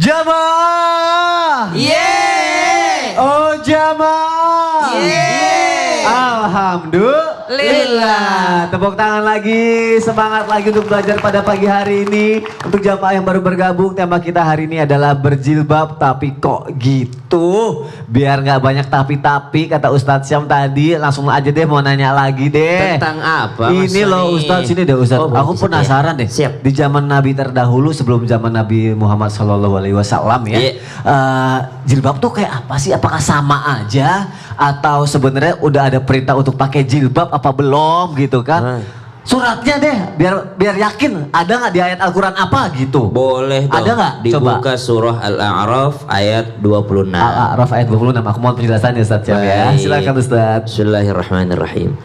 Jamaah. Yeay. Oh jamaah. Yeay. Alhamdulillah. Tepuk tangan lagi, semangat lagi untuk belajar pada pagi hari ini. Untuk jamaah yang baru bergabung, tema kita hari ini adalah berjilbab tapi kok gitu. Biar nggak banyak tapi-tapi kata Ustadz Syam tadi, langsung aja deh mau nanya lagi deh. Tentang apa? Ini loh Ustadz, sini deh Ustadz. Oh, aku penasaran deh. Siap. Di zaman Nabi terdahulu sebelum zaman Nabi Muhammad SAW ya, jilbab tuh kayak apa sih? Apakah sama aja atau sebenarnya udah ada perintah untuk pakai jilbab apa belum gitu kan? Suratnya deh biar yakin ada nggak di ayat Al-Quran apa gitu? Boleh dong. Ada nggak? Dibuka surah Al-A'raf ayat 26. Al-A'raf ayat 26. Aku mohon penjelasannya Ustadz Syam ya. Silakan Ustadz. Bismillahirrahmanirrahim.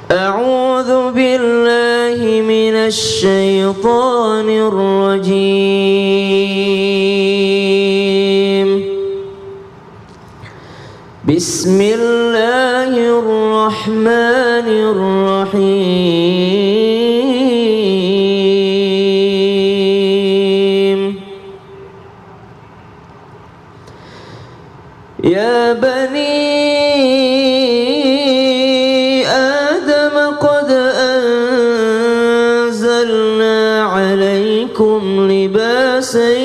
A'udzu billahi minasy syaithanir rajim. Bismillahirrahmanirrahim. Ya bani Adam qad anzalna 'alaikum libasan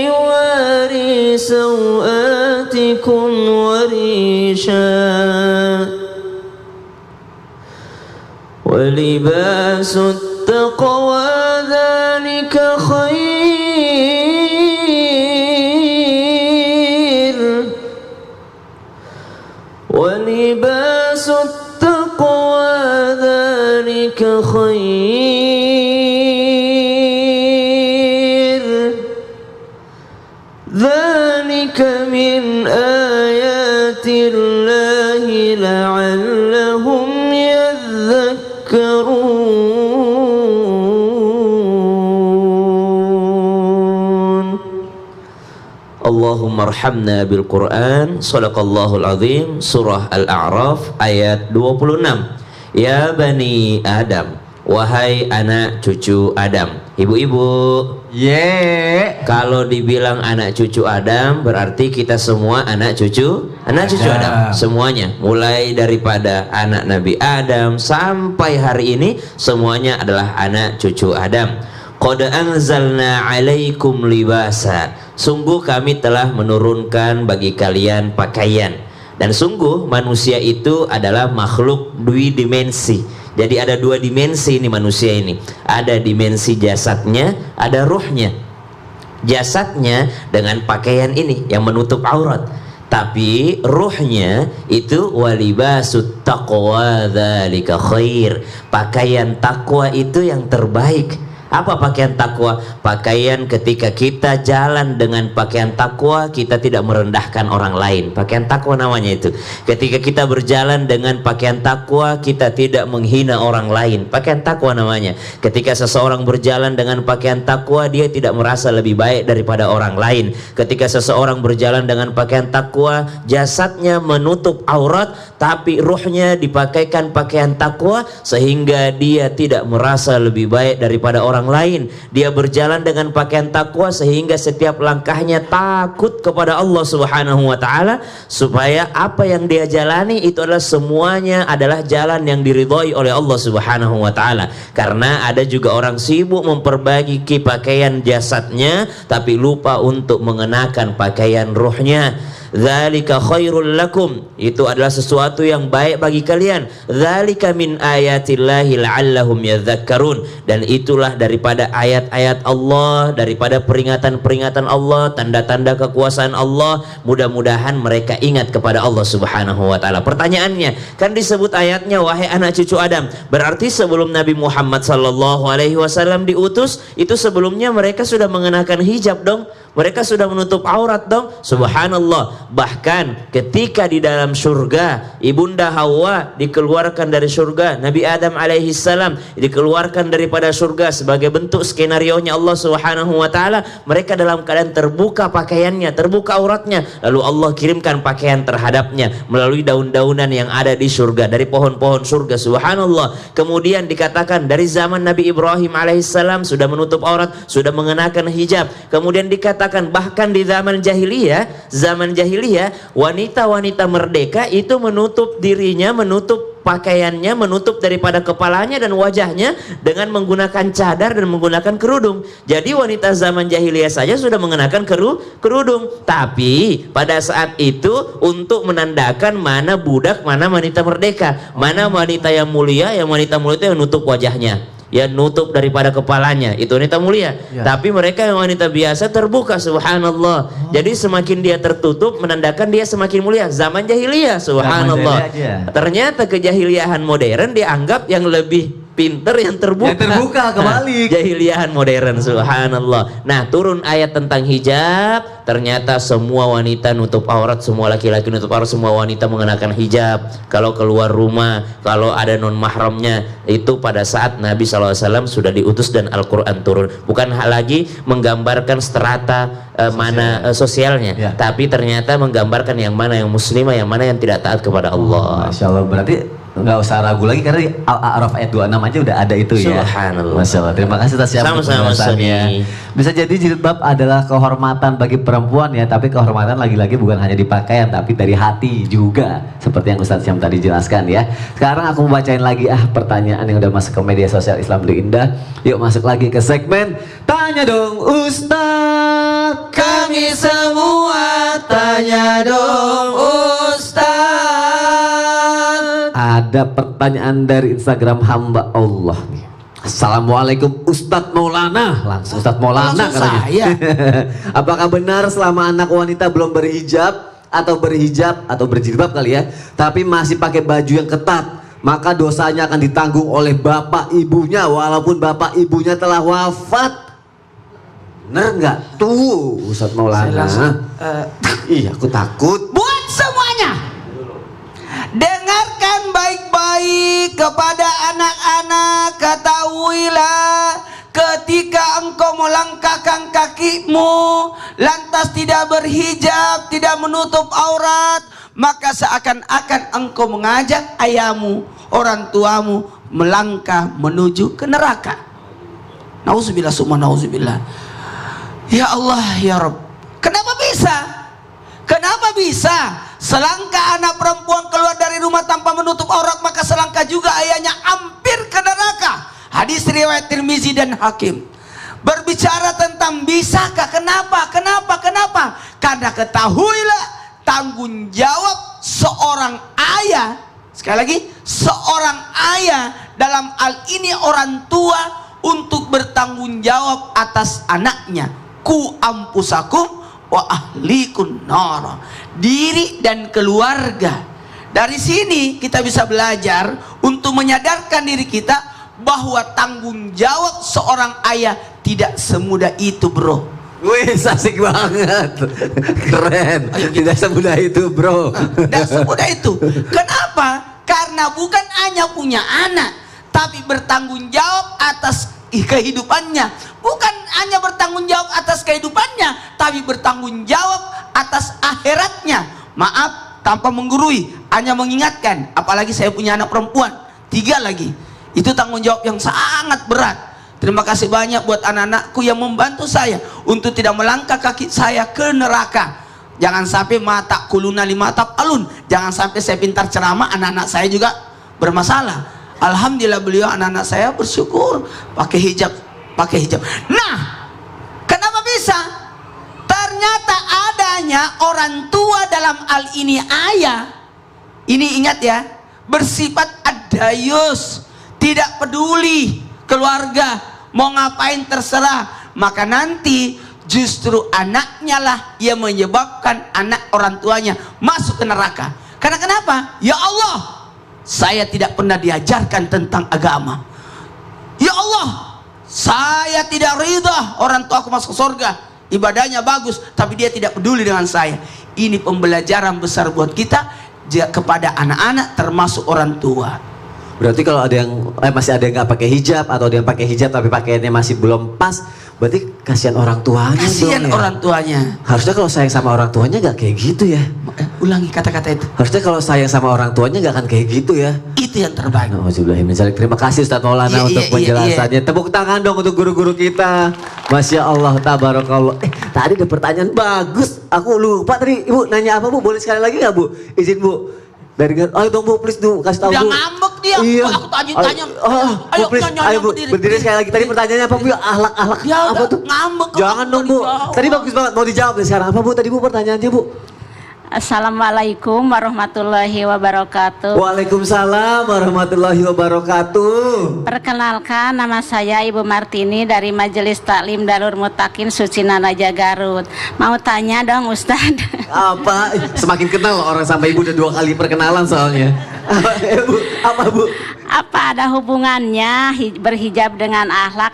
yuwari sawatikum ولباس التقوى ذلك خير ولباس التقوى ذلك خير ذلك من آيات الله لعلهم يذكرون Allahumma arhamna bil Quran. Sadaqallahul azim. Surah Al-A'raf ayat 26. Ya bani Adam, wahai anak cucu Adam. Ibu-ibu, kalau dibilang anak cucu Adam berarti kita semua anak cucu Adam semuanya, mulai daripada anak Nabi Adam sampai hari ini semuanya adalah anak cucu Adam. Qad anzalna 'alaikum libasa. Sungguh kami telah menurunkan bagi kalian pakaian. Dan sungguh manusia itu adalah makhluk dua dimensi. Jadi ada dua dimensi ini manusia ini. Ada dimensi jasadnya, ada ruhnya. Jasadnya dengan pakaian ini yang menutup aurat. Tapi ruhnya itu walibasut taqwa dzalika khair. Pakaian takwa itu yang terbaik. Apa pakaian takwa? Pakaian ketika kita jalan dengan pakaian takwa, kita tidak merendahkan orang lain. Pakaian takwa namanya itu. Ketika kita berjalan dengan pakaian takwa, kita tidak menghina orang lain. Pakaian takwa namanya. Ketika seseorang berjalan dengan pakaian takwa, dia tidak merasa lebih baik daripada orang lain. Ketika seseorang berjalan dengan pakaian takwa, jasadnya menutup aurat, tapi ruhnya dipakaikan pakaian takwa sehingga dia tidak merasa lebih baik daripada orang lain. Dia berjalan dengan pakaian takwa sehingga setiap langkahnya takut kepada Allah Subhanahu wa taala, supaya apa yang dia jalani itu adalah semuanya adalah jalan yang diridhoi oleh Allah Subhanahu wa taala. Karena ada juga orang sibuk memperbaiki pakaian jasadnya tapi lupa untuk mengenakan pakaian ruhnya. Dzalika khairul lakum, itu adalah sesuatu yang baik bagi kalian. Dzalika min ayatillahi la'allahum yadhakkarun, dan itulah daripada ayat-ayat Allah, daripada peringatan-peringatan Allah, tanda-tanda kekuasaan Allah. Mudah-mudahan mereka ingat kepada Allah Subhanahu wa taala. Pertanyaannya, kan disebut ayatnya wahai anak cucu Adam. Berarti sebelum Nabi Muhammad sallallahu alaihi wasallam diutus, itu sebelumnya mereka sudah mengenakan hijab dong. Mereka sudah menutup aurat dong. Subhanallah. Bahkan ketika di dalam surga Ibunda Hawa dikeluarkan dari surga, Nabi Adam alaihissalam dikeluarkan daripada surga sebagai bentuk skenarionya Allah Subhanahu wa taala. Mereka dalam keadaan terbuka pakaiannya, terbuka auratnya, lalu Allah kirimkan pakaian terhadapnya melalui daun-daunan yang ada di surga, dari pohon-pohon surga. Subhanallah. Kemudian dikatakan dari zaman Nabi Ibrahim alaihissalam sudah menutup aurat, sudah mengenakan hijab. Kemudian dikatakan bahkan di zaman jahiliyah, wanita-wanita merdeka itu menutup dirinya, menutup pakaiannya, menutup daripada kepalanya dan wajahnya dengan menggunakan cadar dan menggunakan kerudung. Jadi wanita zaman jahiliyah saja sudah mengenakan kerudung. Tapi pada saat itu untuk menandakan mana budak, mana wanita merdeka, mana wanita yang mulia. Yang wanita mulia itu yang nutup wajahnya, ya nutup daripada kepalanya, itu wanita mulia. Tapi mereka yang wanita biasa terbuka. Subhanallah. Jadi semakin dia tertutup menandakan dia semakin mulia. Zaman jahiliyah, subhanallah. Ternyata kejahiliahan modern dianggap yang lebih pinter yang terbuka. Yang terbuka kebalik. Jahiliahan modern, subhanallah. Nah, turun ayat tentang hijab, ternyata semua wanita nutup aurat, semua laki-laki nutup aurat, semua wanita mengenakan hijab. Kalau keluar rumah, kalau ada non mahramnya, itu pada saat Nabi SAW sudah diutus dan Al-Quran turun. Bukan lagi menggambarkan strata sosialnya, tapi ternyata menggambarkan yang mana yang muslimah, yang mana yang tidak taat kepada Allah. Masya Allah, berarti nggak usah ragu lagi karena di Al-A'raf ayat 26 aja udah ada itu ya. Subhanallah. Masya Allah. Terima kasih atas penjelasannya. Bisa jadi jilbab adalah kehormatan bagi perempuan ya, tapi kehormatan lagi-lagi bukan hanya di pakaian tapi dari hati juga, seperti yang Ustadz Syam tadi jelaskan ya. Sekarang aku mau bacain lagi pertanyaan yang udah masuk ke media sosial Islam Dulu Indah. Yuk masuk lagi ke segmen Tanya Dong Ustadz. Kami semua tanya dong Ustadz. Ada pertanyaan dari Instagram hamba Allah nih. Assalamualaikum Ustadz Maulana. Langsung Ustadz Maulana katanya. Apakah benar selama anak wanita belum berhijab atau berjilbab kali ya, tapi masih pakai baju yang ketat, maka dosanya akan ditanggung oleh bapak ibunya walaupun bapak ibunya telah wafat? Bener nggak tuh Ustadz Maulana? Iya, aku takut. Buat semuanya, dengarkan baik-baik kepada anak-anak, ketahuilah ketika engkau melangkahkan kakimu lantas tidak berhijab, tidak menutup aurat, maka seakan-akan engkau mengajak ayahmu, orang tuamu melangkah menuju ke neraka. Nauzubillah summa nauzubillah. Ya Allah ya Rabb, kenapa bisa? Kenapa bisa? Selangkah anak perempuan keluar dari rumah tanpa menutup aurat, maka selangkah juga ayahnya hampir ke neraka. Hadis riwayat Tirmizi dan Hakim. Berbicara tentang bisakah? Kenapa? Karena ketahuilah tanggung jawab seorang ayah, sekali lagi seorang ayah dalam hal ini orang tua, untuk bertanggung jawab atas anaknya. Ku ampusakum wa ahlikum nara, diri dan keluarga. Dari sini kita bisa belajar untuk menyadarkan diri kita bahwa tanggung jawab seorang ayah tidak semudah itu, bro. Wih, asik banget. Keren. Tidak semudah itu, bro. Tidak semudah itu. Kenapa? Karena bukan hanya punya anak, tapi bertanggung jawab atas kehidupannya. Bukan hanya bertanggung jawab atas kehidupannya, tapi bertanggung jawab atas akhiratnya. Maaf, tanpa menggurui, hanya mengingatkan. Apalagi saya punya anak perempuan 3 lagi. Itu tanggung jawab yang sangat berat. Terima kasih banyak buat anak-anakku yang membantu saya untuk tidak melangkah kaki saya ke neraka. Jangan sampai mata kuluna lima tap alun. Jangan sampai saya pintar ceramah, anak-anak saya juga bermasalah. Alhamdulillah beliau anak-anak saya bersyukur pakai hijab. Nah, kenapa bisa? Ternyata adanya orang tua dalam hal ini ayah. Ini ingat ya, bersifat adayus, tidak peduli keluarga mau ngapain terserah. Maka nanti justru anaknya lah yang menyebabkan anak orang tuanya masuk ke neraka. Karena kenapa? Ya Allah, saya tidak pernah diajarkan tentang agama. Ya Allah, saya tidak ridha orang tua aku masuk surga. ibadahnya bagus, tapi dia tidak peduli dengan saya. Ini pembelajaran besar buat kita kepada anak-anak termasuk orang tua. Berarti kalau ada yang masih ada yang nggak pakai hijab atau ada yang pakai hijab tapi pakaiannya masih belum pas, berarti kasihan orang tuanya. Kasihan dong, ya? orang tuanya. Harusnya kalau sayang sama orang tuanya nggak kayak gitu ya. Ulangi kata-kata itu. Harusnya kalau sayang sama orang tuanya nggak akan kayak gitu ya. Itu yang terbaik. Terima kasih Ustaz Maulana untuk penjelasannya. Tepuk tangan dong untuk guru-guru kita. Masya Allah, tabarakallah. Tadi ada pertanyaan bagus. Aku lupa tadi. Ibu nanya apa Bu? Boleh sekali lagi nggak Bu? Izin Bu. Dari ayo dong Bu, please Bu, kasih tahu Bu. Udah ngambek dia. Iya. Aku tanya. Ayo please, ayo Bu, berdiri sekali lagi. Tadi pertanyaannya apa Bu? Ahlak-ahlak Ya apa udah, tuh? ngambek. Jangan dong Bu. Tadi bagus banget, mau dijawab nih sekarang. Apa Bu tadi Bu pertanyaannya Bu? Assalamualaikum warahmatullahi wabarakatuh. Waalaikumsalam warahmatullahi wabarakatuh. Perkenalkan, nama saya Ibu Martini dari Majelis Taklim Darul Mutakin Sucinanaja Garut. Mau tanya dong Ustadz. Apa? Semakin kenal orang sampai Ibu udah 2 kali perkenalan soalnya. Bu, apa Bu? Apa ada hubungannya berhijab dengan akhlak?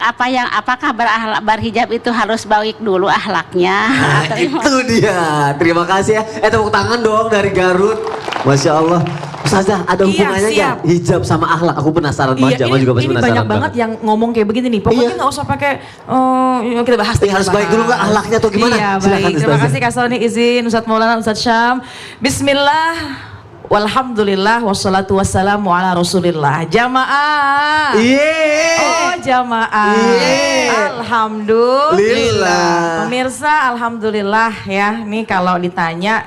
Apakah berhijab itu harus baik dulu akhlaknya? Nah, itu dia. Terima kasih ya. Tepuk tangan dong dari Garut. Masya Allah. Ustazah, ada hubungannya nggak hijab sama akhlak? Aku penasaran banget. Jamaah juga pasti ini penasaran banyak banget yang ngomong kayak begini nih. Pokoknya nggak usah pakai kita bahas. Harus baik dulu nggak akhlaknya atau gimana? Iya, Silakan, baik. Terima kasih Kak Sony izin Ustadz Maulana, Ustadz Syam. Bismillah. Walhamdulillah wassalatu wassalamu ala rasulillah. Jamaah. Oh jamaah. Alhamdulillah. Pemirsa alhamdulillah ya. Nih kalau ditanya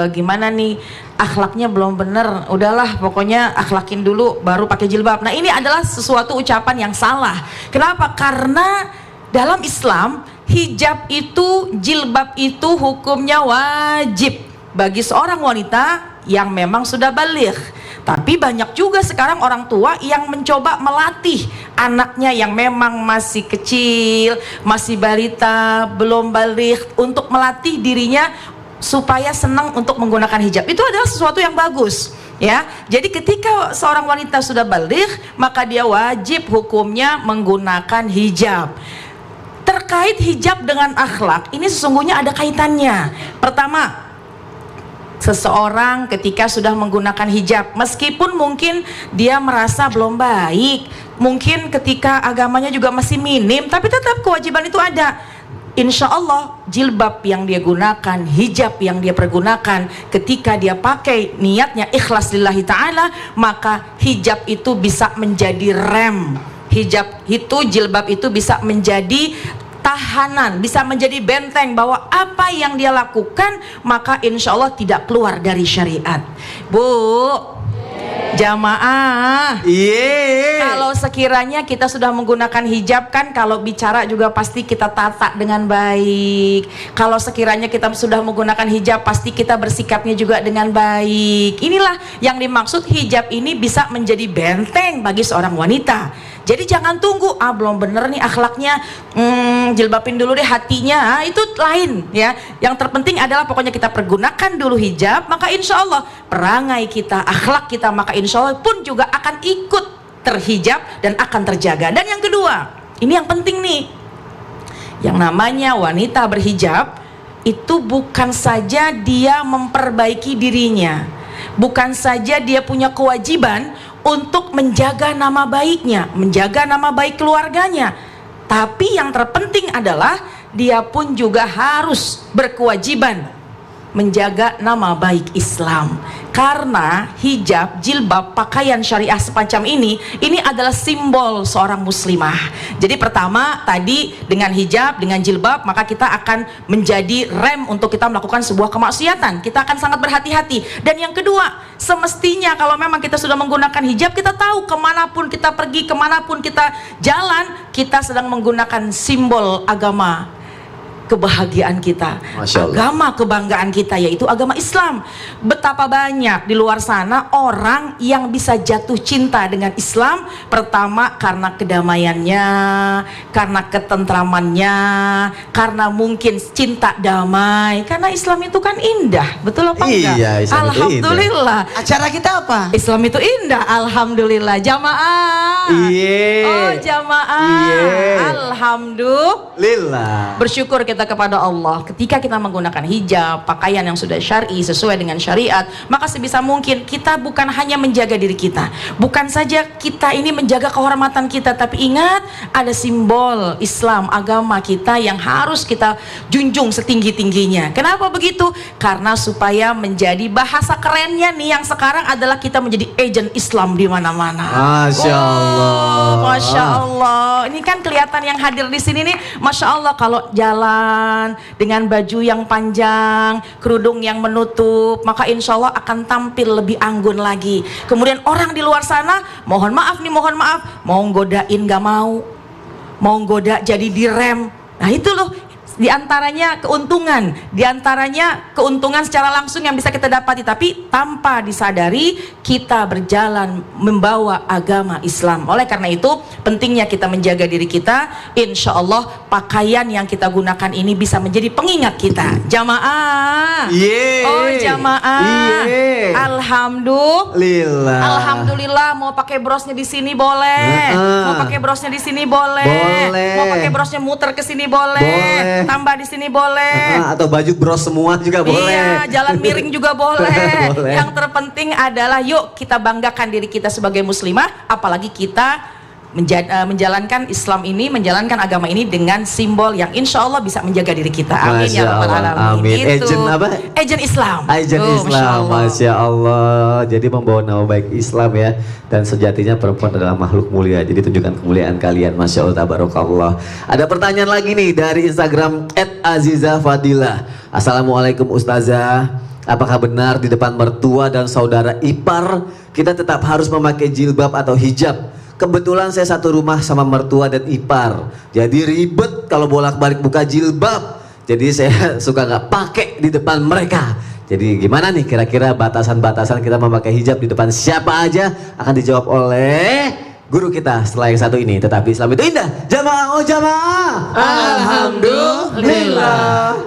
gimana nih akhlaknya belum bener, udahlah pokoknya akhlakin dulu baru pakai jilbab. Nah ini adalah sesuatu ucapan yang salah. Kenapa? Karena dalam Islam hijab itu, jilbab itu hukumnya wajib bagi seorang wanita yang memang sudah baligh. Tapi banyak juga sekarang orang tua yang mencoba melatih anaknya yang memang masih kecil, masih balita, belum baligh, untuk melatih dirinya supaya senang untuk menggunakan hijab. Itu adalah sesuatu yang bagus ya. Jadi ketika seorang wanita sudah baligh, maka dia wajib hukumnya menggunakan hijab. Terkait hijab dengan akhlak, ini sesungguhnya ada kaitannya. Pertama, seseorang ketika sudah menggunakan hijab, meskipun mungkin dia merasa belum baik, mungkin ketika agamanya juga masih minim, tapi tetap kewajiban itu ada. Insya Allah jilbab yang dia gunakan, hijab yang dia pergunakan, ketika dia pakai niatnya ikhlas lillahi ta'ala, maka hijab itu bisa menjadi rem. Hijab itu, jilbab itu bisa menjadi tahanan, bisa menjadi benteng bahwa apa yang dia lakukan maka insya Allah tidak keluar dari syariat. Bu, jamaah, kalau sekiranya kita sudah menggunakan hijab, kan kalau bicara juga pasti kita tata dengan baik. Kalau sekiranya kita sudah menggunakan hijab, pasti kita bersikapnya juga dengan baik. Inilah yang dimaksud hijab ini bisa menjadi benteng bagi seorang wanita. Jadi jangan tunggu, belum bener nih akhlaknya, jilbabin dulu deh hatinya, itu lain ya. Yang terpenting adalah pokoknya kita pergunakan dulu hijab, maka insya Allah perangai kita, akhlak kita, maka insya Allah pun juga akan ikut terhijab dan akan terjaga. Dan yang kedua, ini yang penting nih, yang namanya wanita berhijab itu bukan saja dia memperbaiki dirinya, bukan saja dia punya kewajiban untuk menjaga nama baiknya, menjaga nama baik keluarganya, tapi yang terpenting adalah dia pun juga harus berkewajiban menjaga nama baik Islam. Karena hijab, jilbab, pakaian syariah semacam ini adalah simbol seorang muslimah. Jadi pertama tadi dengan hijab, dengan jilbab, maka kita akan menjadi rem untuk kita melakukan sebuah kemaksiatan. Kita akan sangat berhati-hati. Dan yang kedua, semestinya kalau memang kita sudah menggunakan hijab, kita tahu kemanapun kita pergi, kemanapun kita jalan, kita sedang menggunakan simbol agama kebahagiaan kita, agama kebanggaan kita, yaitu agama Islam. Betapa banyak di luar sana orang yang bisa jatuh cinta dengan Islam, pertama karena kedamaiannya, karena ketentramannya, karena mungkin cinta damai, karena Islam itu kan indah, betul apa enggak? Iya, Islam alhamdulillah. Itu indah. Acara kita apa? Islam itu indah, alhamdulillah. Jamaah. Iya. Oh jamaah. Iya. Alhamdulillah. Lillah. Bersyukur kita kita kepada Allah, ketika kita menggunakan hijab, pakaian yang sudah syar'i sesuai dengan syariat, maka sebisa mungkin kita bukan hanya menjaga diri kita, bukan saja kita ini menjaga kehormatan kita, tapi ingat ada simbol Islam, agama kita yang harus kita junjung setinggi-tingginya. Kenapa begitu? Karena supaya menjadi bahasa kerennya nih yang sekarang adalah kita menjadi agent Islam di mana-mana. Masya Allah. Masya Allah. Ini kan kelihatan yang hadir di sini nih, Masya Allah, kalau jalan dengan baju yang panjang, kerudung yang menutup, maka insya Allah akan tampil lebih anggun lagi. Kemudian orang di luar sana, mohon maaf, mau godain gak mau goda jadi direm. Nah itu loh, diantaranya keuntungan secara langsung yang bisa kita dapati, tapi tanpa disadari kita berjalan membawa agama Islam. Oleh karena itu pentingnya kita menjaga diri kita. Insya Allah pakaian yang kita gunakan ini bisa menjadi pengingat kita. Jamaah, jamaah, Alhamdulillah, mau pakai brosnya di sini boleh, mau pakai brosnya di sini boleh, mau pakai brosnya muter ke sini boleh, tambah di sini boleh, atau baju bros semua juga boleh. Iya, jalan miring juga boleh. Yang terpenting adalah yuk kita banggakan diri kita sebagai muslimah, apalagi kita menjalankan Islam ini, menjalankan agama ini dengan simbol yang insya Allah bisa menjaga diri kita. Amin ya rabbal alamin. Amin. Agent apa? Agent Islam. Agent Islam. Masya Allah. Jadi membawa nama baik Islam ya. Dan sejatinya perempuan adalah makhluk mulia. Jadi tunjukkan kemuliaan kalian. Masya Allah, tabarakallah. Ada pertanyaan lagi nih dari Instagram @azizafadilah. Assalamualaikum Ustazah. Apakah benar di depan mertua dan saudara ipar kita tetap harus memakai jilbab atau hijab? Kebetulan saya satu rumah sama mertua dan ipar, jadi ribet kalau bolak-balik buka jilbab. Jadi saya suka nggak pakai di depan mereka. Jadi gimana nih kira-kira batasan-batasan kita memakai hijab di depan siapa aja? Akan dijawab oleh guru kita setelah yang satu ini. Tetapi Islam itu indah. Jamaah, oh jamaah. Alhamdulillah.